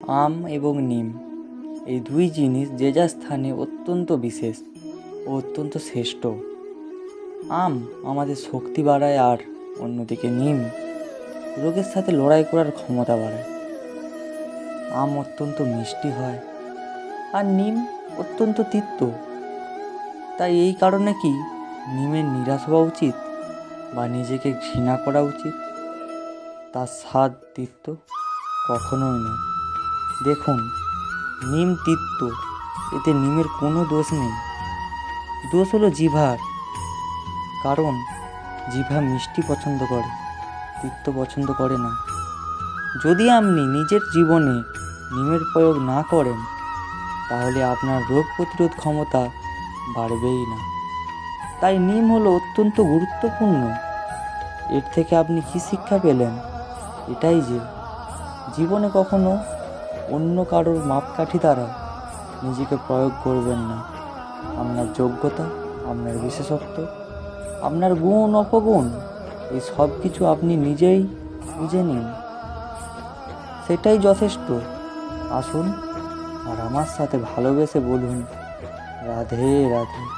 আম এবং নিম এই দুই জিনিস যে যার স্থানে অত্যন্ত বিশেষ ও অত্যন্ত শ্রেষ্ঠ। আম আমাদের শক্তি বাড়ায়, আর অন্যদিকে নিম রোগের সাথে লড়াই করার ক্ষমতা বাড়ায়। আম অত্যন্ত মিষ্টি হয় আর নিম অত্যন্ত তিক্ত। তাই এই কারণে কি নিমের নিরাশ হওয়া উচিত বা নিজেকে ঘৃণা করা উচিত? তার স্বাদ তিক্ত? কখনোই নয়। দেখুন, নিম তিক্ত, এতে নিমের কোনো দোষ নেই। দোষ হলো জিভার। কারণ জিভা মিষ্টি পছন্দ করে, তিক্ত পছন্দ করে না। যদি আপনি নিজের জীবনে নিমের প্রয়োগ না করেন, তাহলে আপনার রোগ প্রতিরোধ ক্ষমতা বাড়বেই না। তাই নিম হলো অত্যন্ত গুরুত্বপূর্ণ। এর থেকে আপনি কী শিক্ষা পেলেন? এটাই যে জীবনে কখনো অন্য কারোর মাপকাঠি দ্বারা নিজেকে প্রয়োগ করবেন না। আপনার যোগ্যতা, আপনার বিশেষত্ব, আপনার গুণ অপগুণ, এই সব কিছু আপনি নিজেই বুঝে নিন, সেটাই যথেষ্ট। আসুন আর আমার সাথে ভালোবেসে বলুন, রাধে রাধে।